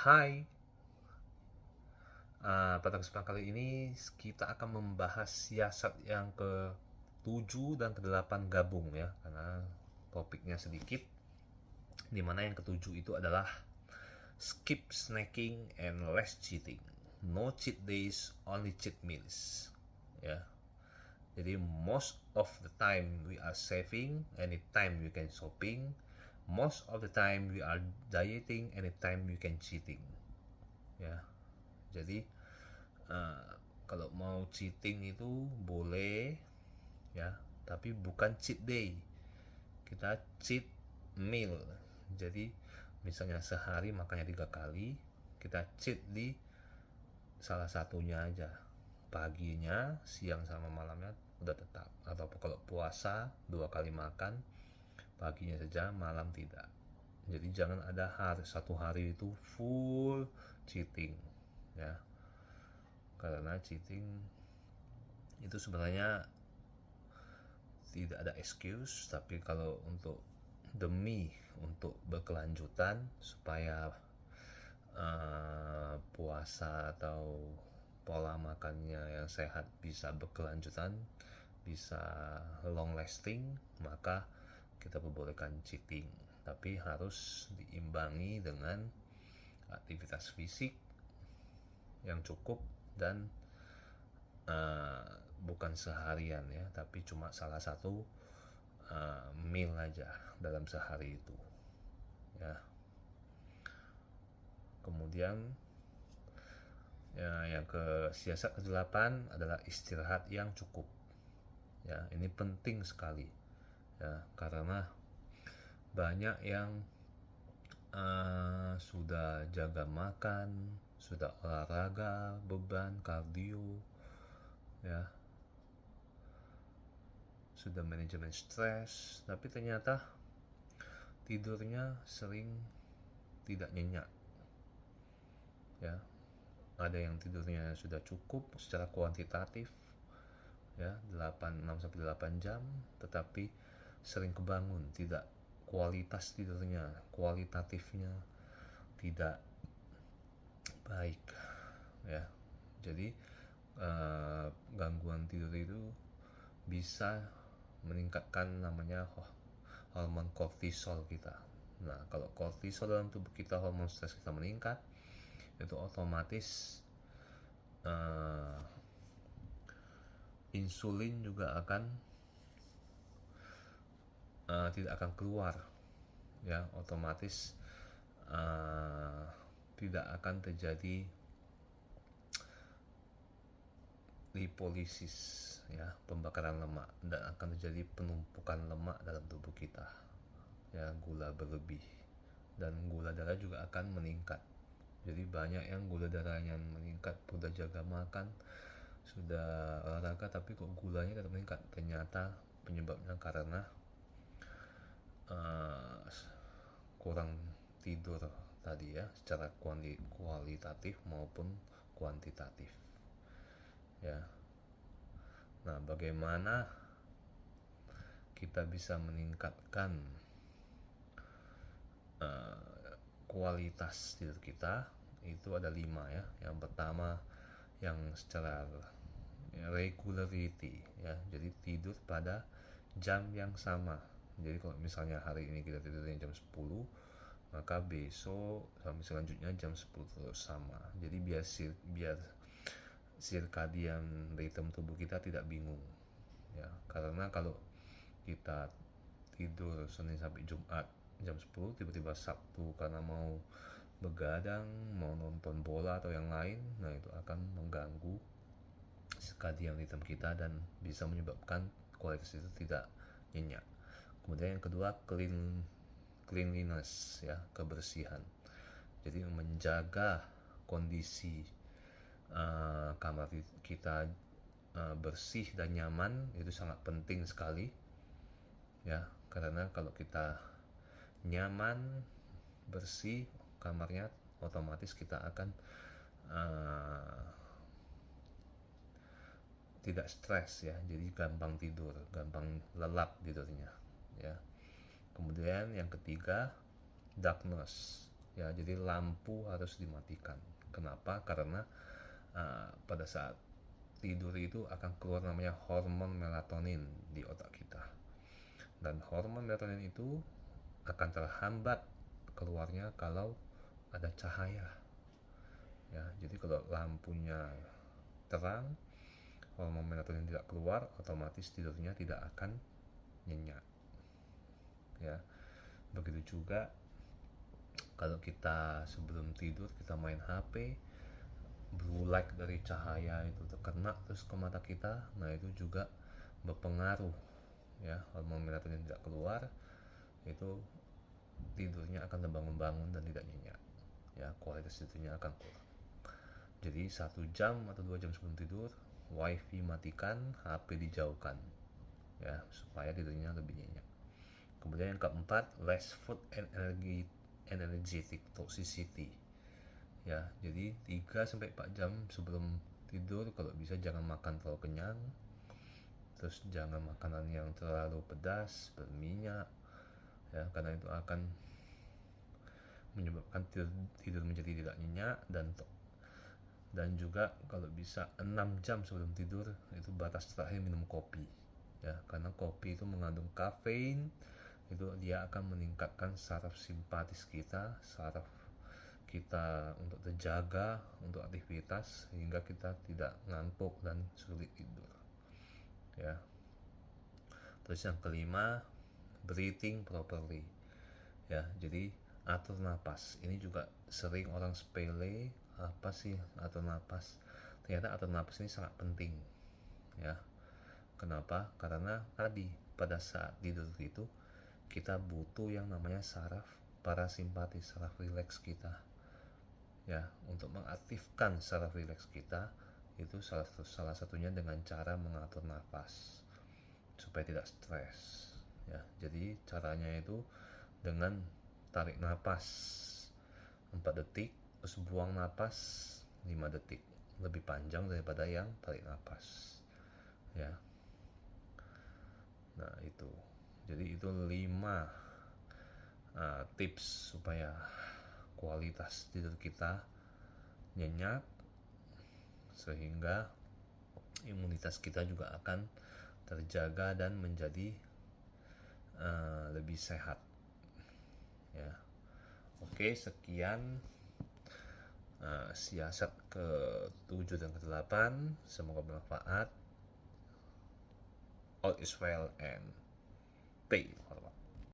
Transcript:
Hai, pada kesempatan kali ini kita akan membahas siasat yang ke-7 dan ke-8 gabung ya, karena topiknya sedikit, dimana yang ke-7 itu adalah skip snacking and less cheating. No cheat days, only cheat meals. Ya, jadi most of the time we are saving, anytime we can shopping. Most of the time we are dieting, anytime we can cheating. Ya, jadi uh, kalau mau cheating itu boleh ya, tapi bukan cheat day. Kita cheat meal. Jadi misalnya sehari makannya 3 kali, kita cheat di salah satunya aja. Paginya, siang sama malamnya udah tetap. Atau kalau puasa 2 kali makan, paginya saja, malam tidak. Jadi jangan ada satu hari itu full cheating ya, karena cheating itu sebenarnya tidak ada excuse, tapi kalau untuk demi untuk berkelanjutan supaya puasa atau pola makannya yang sehat bisa berkelanjutan, bisa long lasting, maka kita perbolehkan cheating, tapi harus diimbangi dengan aktivitas fisik yang cukup dan bukan seharian ya, tapi cuma salah satu meal aja dalam sehari itu ya. Kemudian ya, yang siasat ke-8 adalah istirahat yang cukup ya. Ini penting sekali ya, karena banyak yang sudah jaga makan, sudah olahraga, beban kardio ya, sudah manajemen stres, tapi ternyata tidurnya sering tidak nyenyak ya. Ada yang tidurnya sudah cukup secara kuantitatif ya, 6 sampai 8 jam, tetapi sering kebangun, tidak kualitas tidurnya, kualitatifnya tidak baik ya. Jadi gangguan tidur itu bisa meningkatkan namanya hormon kortisol kita. Nah, kalau kortisol dalam tubuh kita, hormon stres kita meningkat, itu otomatis insulin juga akan tidak akan keluar ya, otomatis tidak akan terjadi lipolisis ya, pembakaran lemak, dan akan terjadi penumpukan lemak dalam tubuh kita ya, gula berlebih, dan gula darah juga akan meningkat. Jadi banyak yang gula darahnya meningkat, sudah jaga makan, sudah olahraga, tapi kok gulanya tetap meningkat. Ternyata penyebabnya karena kurang tidur tadi ya, secara kualitatif maupun kuantitatif ya. Nah, bagaimana kita bisa meningkatkan kualitas tidur kita? Itu ada 5 ya. Yang pertama, yang secara regularity ya, jadi tidur pada jam yang sama. Jadi kalau misalnya hari ini kita tidurnya jam 10, maka besok sampai selanjutnya jam 10 terus sama. Jadi biar circadian rhythm tubuh kita tidak bingung ya, karena kalau kita tidur Senin sampai Jumat jam 10, tiba-tiba Sabtu karena mau begadang, mau nonton bola atau yang lain, nah itu akan mengganggu circadian rhythm kita dan bisa menyebabkan kualitas itu tidak nyenyak. Kemudian yang kedua, cleanliness ya, kebersihan. Jadi menjaga kondisi kamar kita bersih dan nyaman itu sangat penting sekali ya, karena kalau kita nyaman, bersih kamarnya, otomatis kita akan tidak stres ya, jadi gampang tidur, gampang lelap tidurnya ya. Kemudian yang ketiga, darkness ya. Jadi lampu harus dimatikan. Kenapa? Karena pada saat tidur itu akan keluar namanya hormon melatonin di otak kita, dan hormon melatonin itu akan terhambat keluarnya kalau ada cahaya, ya. Jadi kalau lampunya terang, hormon melatonin tidak keluar, otomatis tidurnya tidak akan nyenyak, ya. Begitu juga kalau kita sebelum tidur kita main HP, blue light dari cahaya itu terkena terus ke mata kita, nah itu juga berpengaruh, ya. Hormon melatonin tidak keluar, itu tidurnya akan terbangun-bangun dan tidak nyenyak, ya. Kualitas tidurnya akan kurang. Jadi 1 jam atau 2 jam sebelum tidur, wifi matikan, HP dijauhkan, ya, supaya tidurnya lebih nyenyak. Kemudian yang keempat, less food and energetic toxicity, ya. Jadi 3-4 jam sebelum tidur kalau bisa jangan makan terlalu kenyang, terus jangan makanan yang terlalu pedas, berminyak, ya, karena itu akan menyebabkan tidur menjadi tidak nyenyak. Dan juga kalau bisa 6 jam sebelum tidur itu batas terakhir minum kopi, ya, karena kopi itu mengandung kafein, itu dia akan meningkatkan saraf simpatis kita, saraf kita untuk terjaga untuk aktivitas, sehingga kita tidak ngantuk dan sulit tidur, ya. Terus yang kelima, breathing properly, ya. Jadi atur napas, ini juga sering orang sepele, apa sih atur napas? Ternyata atur napas ini sangat penting, ya. Kenapa? Karena tadi pada saat tidur itu kita butuh yang namanya saraf parasimpatis, saraf rileks kita, ya. Untuk mengaktifkan saraf rileks kita itu salah satunya dengan cara mengatur nafas supaya tidak stres, ya. Jadi caranya itu dengan tarik napas 4 detik, terus buang napas 5 detik, lebih panjang daripada yang tarik napas, ya. Nah itu, jadi itu 5 tips supaya kualitas tidur kita nyenyak, sehingga imunitas kita juga akan terjaga dan menjadi lebih sehat, ya. Oke, sekian siasat ke-7 dan ke-8, semoga bermanfaat. All is well and pay forward.